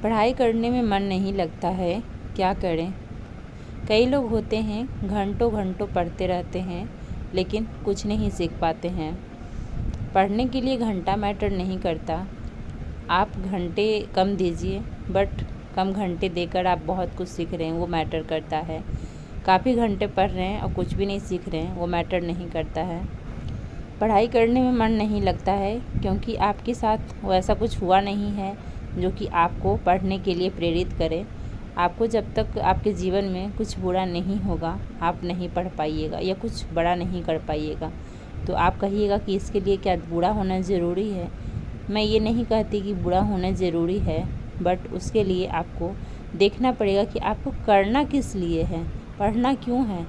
पढ़ाई करने में मन नहीं लगता है, क्या करें। कई लोग होते हैं घंटों घंटों पढ़ते रहते हैं लेकिन कुछ नहीं सीख पाते हैं। पढ़ने के लिए घंटा मैटर नहीं करता, आप घंटे कम दीजिए बट कम घंटे देकर आप बहुत कुछ सीख रहे हैं वो मैटर करता है। काफ़ी घंटे पढ़ रहे हैं और कुछ भी नहीं सीख रहे हैं वो मैटर नहीं करता है। पढ़ाई करने में मन नहीं लगता है क्योंकि आपके साथ वैसा कुछ हुआ नहीं है जो कि आपको पढ़ने के लिए प्रेरित करे। आपको जब तक आपके जीवन में कुछ बुरा नहीं होगा आप नहीं पढ़ पाइएगा या कुछ बड़ा नहीं कर पाइएगा। तो आप कहिएगा कि इसके लिए क्या बुरा होना ज़रूरी है। मैं ये नहीं कहती कि बुरा होना ज़रूरी है, बट उसके लिए आपको देखना पड़ेगा कि आपको करना किस लिए है, पढ़ना क्यों है।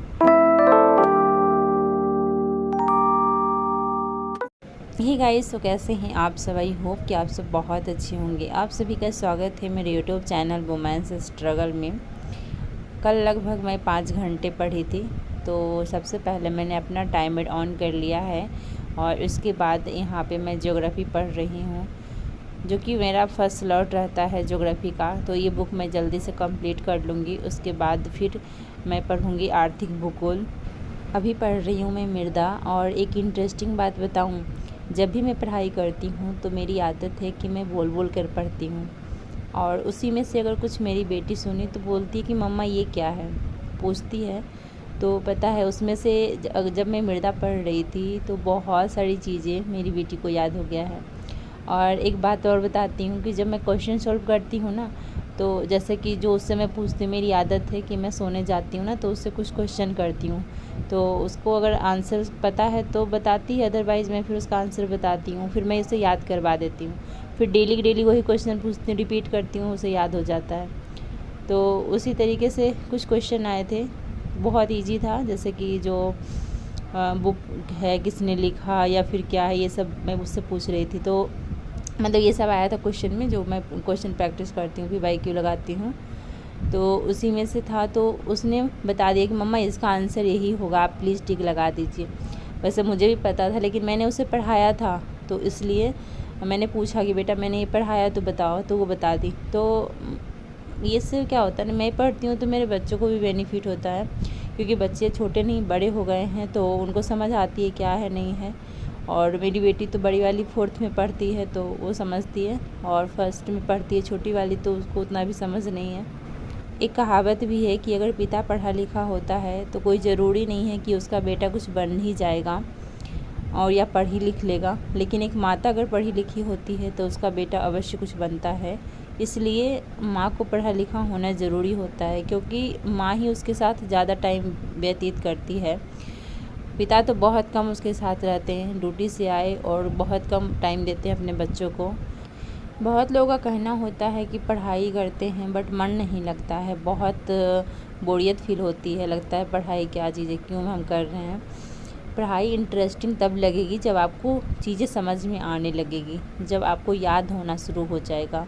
हे गाइस, तो कैसे हैं आप सब। आई होप कि आप सब बहुत अच्छे होंगे। आप सभी का स्वागत है मेरे यूट्यूब चैनल वुमेन्स स्ट्रगल में। कल लगभग मैं 5 घंटे पढ़ी थी। तो सबसे पहले मैंने अपना टाइमर ऑन कर लिया है और उसके बाद यहाँ पे मैं ज्योग्राफ़ी पढ़ रही हूँ, जो कि मेरा फर्स्ट स्लॉट रहता है ज्योग्राफ़ी का। तो ये बुक मैं जल्दी से कंप्लीट कर लूँगी। उसके बाद फिर मैं पढ़ूँगी आर्थिक भूगोल। अभी पढ़ रही हूँ मैं मृदा। और एक इंटरेस्टिंग बात बताऊँ, जब भी मैं पढ़ाई करती हूँ तो मेरी आदत है कि मैं बोल बोल कर पढ़ती हूँ। और उसी में से अगर कुछ मेरी बेटी सुनी तो बोलती है कि मम्मा ये क्या है, पूछती है। तो पता है उसमें से जब मैं मृदा पढ़ रही थी तो बहुत सारी चीज़ें मेरी बेटी को याद हो गया है। और एक बात और बताती हूँ कि जब मैं क्वेश्चन सॉल्व करती हूँ ना, तो जैसे कि जो उससे मैं पूछती, मेरी आदत है कि मैं सोने जाती हूँ ना तो उससे कुछ क्वेश्चन करती हूँ। तो उसको अगर आंसर पता है तो बताती है, अदरवाइज़ मैं फिर उसका आंसर बताती हूँ, फिर मैं इसे याद करवा देती हूँ। फिर डेली वही क्वेश्चन पूछती हूँ, रिपीट करती हूँ, उसे याद हो जाता है। तो उसी तरीके से कुछ क्वेश्चन आए थे, बहुत ईजी था। जैसे कि जो बुक है किसने लिखा या फिर क्या है, ये सब मैं उससे पूछ रही थी। तो मतलब ये सब आया था क्वेश्चन में, जो मैं क्वेश्चन प्रैक्टिस करती हूँ कि वाई क्यों लगाती हूँ। तो उसी में से था। तो उसने बता दिया कि मम्मा इसका आंसर यही होगा, आप प्लीज़ टिक लगा दीजिए। वैसे मुझे भी पता था लेकिन मैंने उसे पढ़ाया था तो इसलिए मैंने पूछा कि बेटा मैंने ये पढ़ाया तो बताओ, तो वो बता दी। तो ये से क्या होता है ना, मैं पढ़ती हूँ तो मेरे बच्चों को भी बेनिफिट होता है, क्योंकि बच्चे छोटे नहीं बड़े हो गए हैं तो उनको समझ आती है क्या है नहीं है। और मेरी बेटी तो बड़ी वाली 4th में पढ़ती है तो वो समझती है, और 1st में पढ़ती है छोटी वाली, तो उसको उतना भी समझ नहीं है। एक कहावत भी है कि अगर पिता पढ़ा लिखा होता है तो कोई ज़रूरी नहीं है कि उसका बेटा कुछ बन ही जाएगा और या पढ़ ही लिख लेगा, लेकिन एक माता अगर पढ़ी लिखी होती है तो उसका बेटा अवश्य कुछ बनता है। इसलिए माँ को पढ़ा लिखा होना ज़रूरी होता है, क्योंकि माँ ही उसके साथ ज़्यादा टाइम व्यतीत करती है। पिता तो बहुत कम उसके साथ रहते हैं, ड्यूटी से आए और बहुत कम टाइम देते हैं अपने बच्चों को। बहुत लोगों का कहना होता है कि पढ़ाई करते हैं बट मन नहीं लगता है, बहुत बोरियत फील होती है, लगता है पढ़ाई क्या चीज़ है, क्यों हम कर रहे हैं। पढ़ाई इंटरेस्टिंग तब लगेगी जब आपको चीज़ें समझ में आने लगेगी, जब आपको याद होना शुरू हो जाएगा।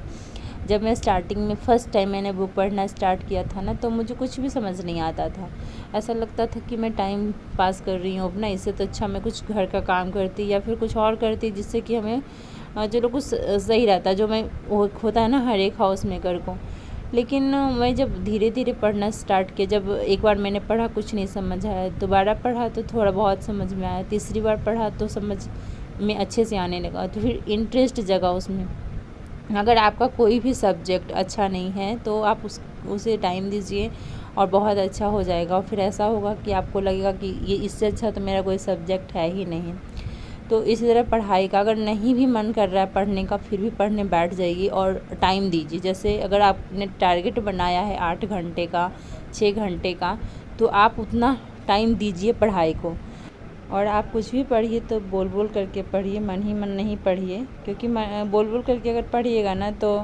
जब मैं स्टार्टिंग में फ़र्स्ट टाइम मैंने बुक पढ़ना स्टार्ट किया था ना, तो मुझे कुछ भी समझ नहीं आता था। ऐसा लगता था कि मैं टाइम पास कर रही हूँ अपना, इससे तो अच्छा मैं कुछ घर का काम करती या फिर कुछ और करती जिससे कि हमें चलो कुछ सही रहता, जो मैं वो होता है ना हर एक हाउस मेकर को। लेकिन मैं जब धीरे धीरे पढ़ना स्टार्ट किया, जब एक बार मैंने पढ़ा कुछ नहीं समझ आया, दोबारा पढ़ा तो थोड़ा बहुत समझ में आया, तीसरी बार पढ़ा तो समझ में अच्छे से आने लगा, तो फिर इंटरेस्ट जगा उसमें। अगर आपका कोई भी सब्जेक्ट अच्छा नहीं है तो आप उसे टाइम दीजिए और बहुत अच्छा हो जाएगा। और फिर ऐसा होगा कि आपको लगेगा कि ये इससे अच्छा तो मेरा कोई सब्जेक्ट है ही नहीं। तो इसी तरह पढ़ाई का अगर नहीं भी मन कर रहा है पढ़ने का, फिर भी पढ़ने बैठ जाइए और टाइम दीजिए। जैसे अगर आपने टारगेट बनाया है 8 घंटे का, 6 घंटे का, तो आप उतना टाइम दीजिए पढ़ाई को। और आप कुछ भी पढ़िए तो बोल बोल करके पढ़िए, मन ही मन नहीं पढ़िए, क्योंकि बोल बोल करके अगर पढ़िएगा ना तो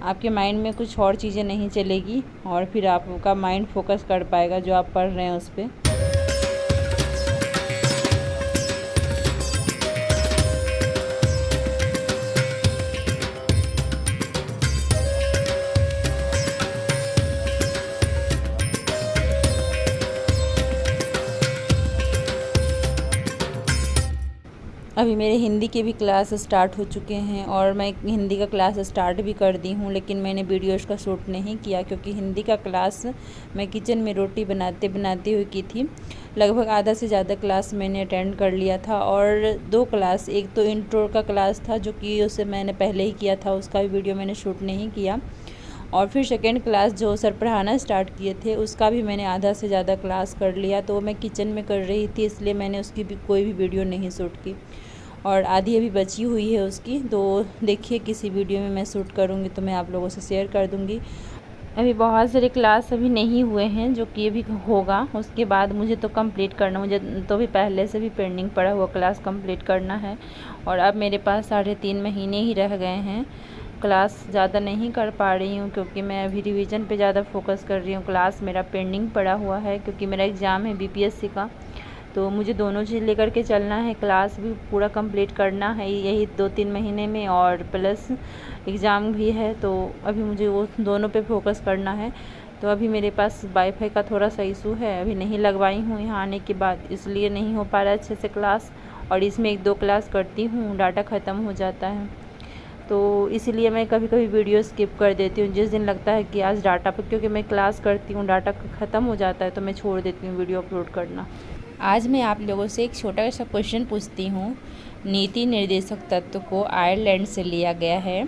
आपके माइंड में कुछ और चीज़ें नहीं चलेगी और फिर आपका माइंड फोकस कर पाएगा जो आप पढ़ रहे हैं उस पर। अभी मेरे हिंदी के भी क्लास स्टार्ट हो चुके हैं और मैं हिंदी का क्लास स्टार्ट भी कर दी हूँ, लेकिन मैंने वीडियोज़ का शूट नहीं किया क्योंकि हिंदी का क्लास मैं किचन में रोटी बनाते बनाते हुए की थी। लगभग आधा से ज़्यादा क्लास मैंने अटेंड कर लिया था और 2 क्लास, एक तो इंट्रो का क्लास था जो कि उसे मैंने पहले ही किया था, उसका भी वीडियो मैंने शूट नहीं किया। और फिर सेकेंड क्लास जो सर पढ़ाना स्टार्ट किए थे उसका भी मैंने आधा से ज़्यादा क्लास कर लिया, तो मैं किचन में कर रही थी इसलिए मैंने उसकी भी कोई भी वीडियो नहीं शूट की और आधी अभी बची हुई है उसकी, तो देखिए किसी वीडियो में मैं शूट करूँगी तो मैं आप लोगों से शेयर कर दूँगी। अभी बहुत सारे क्लास अभी नहीं हुए हैं जो कि अभी होगा, उसके बाद मुझे तो कंप्लीट करना, मुझे तो भी पहले से भी पेंडिंग पड़ा हुआ क्लास कंप्लीट करना है और अब मेरे पास 3.5 महीने ही रह गए हैं। क्लास ज़्यादा नहीं कर पा रही हूँ क्योंकि मैं अभी रिवीजन पे ज़्यादा फोकस कर रही हूँ। क्लास मेरा पेंडिंग पड़ा हुआ है क्योंकि मेरा एग्ज़ाम है बीपीएससी का, तो मुझे दोनों चीज़ लेकर के चलना है। क्लास भी पूरा कंप्लीट करना है यही 2-3 महीने में और प्लस एग्ज़ाम भी है, तो अभी मुझे वो दोनों पे फोकस करना है। तो अभी मेरे पास वाईफाई का थोड़ा सा इशू है, अभी नहीं लगवाई हूँ यहाँ आने के बाद, इसलिए नहीं हो पा रहा है अच्छे से क्लास और इसमें 1-2 क्लास करती हूँ डाटा ख़त्म हो जाता है, तो इसीलिए मैं कभी कभी वीडियो स्किप कर देती हूँ। जिस दिन लगता है कि आज डाटा पर, क्योंकि मैं क्लास करती हूँ डाटा ख़त्म हो जाता है तो मैं छोड़ देती हूँ वीडियो अपलोड करना। आज मैं आप लोगों से एक छोटा सा क्वेश्चन पूछती हूँ। नीति निर्देशक तत्व को आयरलैंड से लिया गया है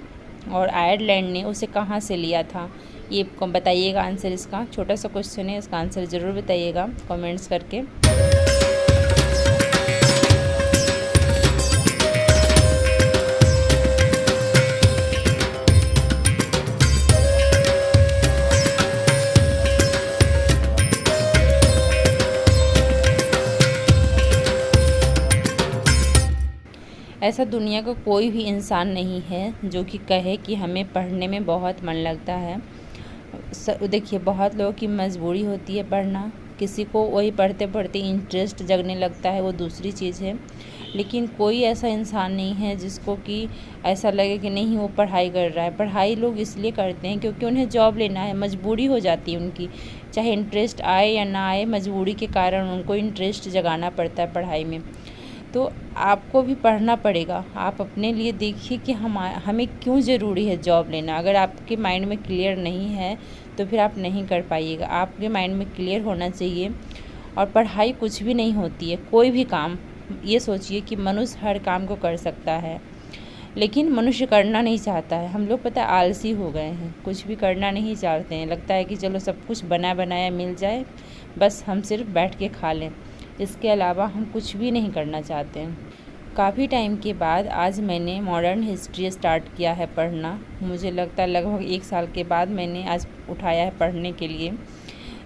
और आयरलैंड ने उसे कहाँ से लिया था, ये बताइएगा आंसर इसका। छोटा सा क्वेश्चन है, इसका आंसर ज़रूर बताइएगा कमेंट्स करके। ऐसा दुनिया का कोई भी इंसान नहीं है जो कि कहे कि हमें पढ़ने में बहुत मन लगता है। देखिए बहुत लोगों की मजबूरी होती है पढ़ना, किसी को वही पढ़ते पढ़ते इंटरेस्ट जगने लगता है, वो दूसरी चीज़ है। लेकिन कोई ऐसा इंसान नहीं है जिसको कि ऐसा लगे कि नहीं वो पढ़ाई कर रहा है। पढ़ाई लोग इसलिए करते हैं क्योंकि उन्हें जॉब लेना है, मजबूरी हो जाती है उनकी, चाहे इंटरेस्ट आए या ना आए, मजबूरी के कारण उनको इंटरेस्ट जगाना पड़ता है पढ़ाई में। तो आपको भी पढ़ना पड़ेगा। आप अपने लिए देखिए कि हमें क्यों ज़रूरी है जॉब लेना। अगर आपके माइंड में क्लियर नहीं है तो फिर आप नहीं कर पाइएगा। आपके माइंड में क्लियर होना चाहिए। और पढ़ाई कुछ भी नहीं होती है, कोई भी काम, ये सोचिए कि मनुष्य हर काम को कर सकता है लेकिन मनुष्य करना नहीं चाहता है। हम लोग पता है आलसी हो गए हैं, कुछ भी करना नहीं चाहते हैं। लगता है कि चलो सब कुछ बना बनाया मिल जाए, बस हम सिर्फ बैठ के खा लें, इसके अलावा हम कुछ भी नहीं करना चाहते हैं। काफ़ी टाइम के बाद आज मैंने मॉडर्न हिस्ट्री स्टार्ट किया है पढ़ना। मुझे लगता है लगभग 1 साल के बाद मैंने आज उठाया है पढ़ने के लिए।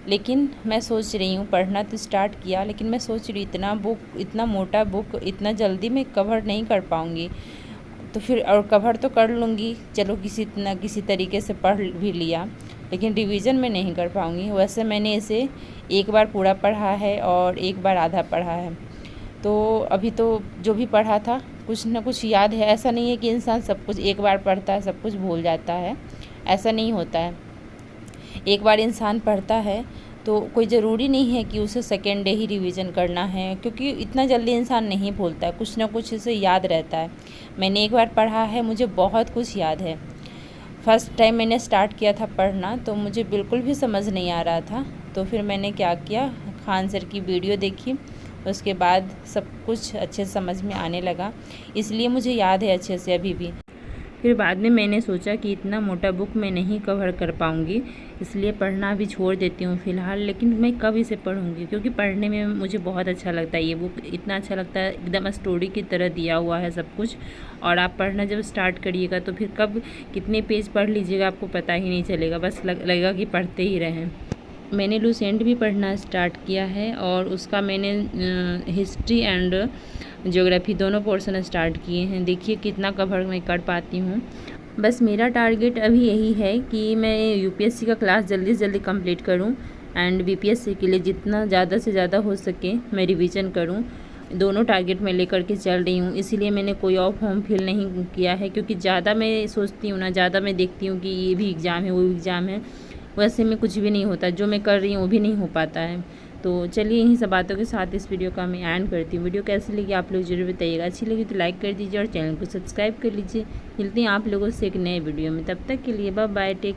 लेकिन मैं सोच रही हूँ, पढ़ना तो स्टार्ट किया लेकिन मैं सोच रही इतना मोटा बुक इतना जल्दी मैं कवर नहीं कर पाऊँगी, तो फिर और कवर तो कर लूँगी, चलो किसी तरीके से पढ़ भी लिया, लेकिन रिवीजन में नहीं कर पाऊँगी। वैसे मैंने इसे एक बार पूरा पढ़ा है और एक बार आधा पढ़ा है, तो अभी तो जो भी पढ़ा था कुछ ना कुछ याद है। ऐसा नहीं है कि इंसान सब कुछ एक बार पढ़ता है सब कुछ भूल जाता है, ऐसा नहीं होता है। एक बार इंसान पढ़ता है तो कोई ज़रूरी नहीं है कि उसे सेकेंड डे ही रिवीजन करना है, क्योंकि इतना जल्दी इंसान नहीं भूलता है, कुछ ना कुछ उसे याद रहता है। मैंने एक बार पढ़ा है, मुझे बहुत कुछ याद है। फर्स्ट टाइम मैंने स्टार्ट किया था पढ़ना तो मुझे बिल्कुल भी समझ नहीं आ रहा था, तो फिर मैंने क्या किया, खान सर की वीडियो देखी, उसके बाद सब कुछ अच्छे से समझ में आने लगा, इसलिए मुझे याद है अच्छे से अभी भी। फिर बाद में मैंने सोचा कि इतना मोटा बुक मैं नहीं कवर कर पाऊँगी, इसलिए पढ़ना भी छोड़ देती हूँ फ़िलहाल। लेकिन मैं कब इसे पढ़ूँगी, क्योंकि पढ़ने में मुझे बहुत अच्छा लगता है। ये बुक इतना अच्छा लगता है, एकदम स्टोरी की तरह दिया हुआ है सब कुछ। और आप पढ़ना जब स्टार्ट करिएगा तो फिर कब कितने पेज पढ़ लीजिएगा आपको पता ही नहीं चलेगा, बस लगेगा कि पढ़ते ही रहें। मैंने लूसेंट भी पढ़ना स्टार्ट किया है और उसका मैंने हिस्ट्री एंड ज्योग्राफी दोनों पोर्शन स्टार्ट किए हैं। देखिए कितना कवर मैं कर पाती हूँ। बस मेरा टारगेट अभी यही है कि मैं यूपीएससी का क्लास जल्दी से जल्दी कंप्लीट करूँ एंड बीपीएससी के लिए जितना ज़्यादा से ज़्यादा हो सके मैं रिवीजन करूँ। दोनों टारगेट मैं लेकर के चल रही हूँ, इसीलिए मैंने कोई और फॉर्म फिल नहीं किया है, क्योंकि ज़्यादा मैं सोचती हूँ ना, ज़्यादा मैं देखती हूँ कि ये भी एग्ज़ाम है वो भी एग्ज़ाम है, वैसे में कुछ भी नहीं होता, जो मैं कर रही हूँ वो भी नहीं हो पाता है। तो चलिए इन्हीं सब बातों के साथ इस वीडियो का मैं एंड करती हूँ। वीडियो कैसी लगी आप लोग जरूर बताइएगा। अच्छी लगी तो लाइक कर दीजिए और चैनल को सब्सक्राइब कर लीजिए। मिलते हैं आप लोगों से एक नए वीडियो में, तब तक के लिए बाय बाय, टेक।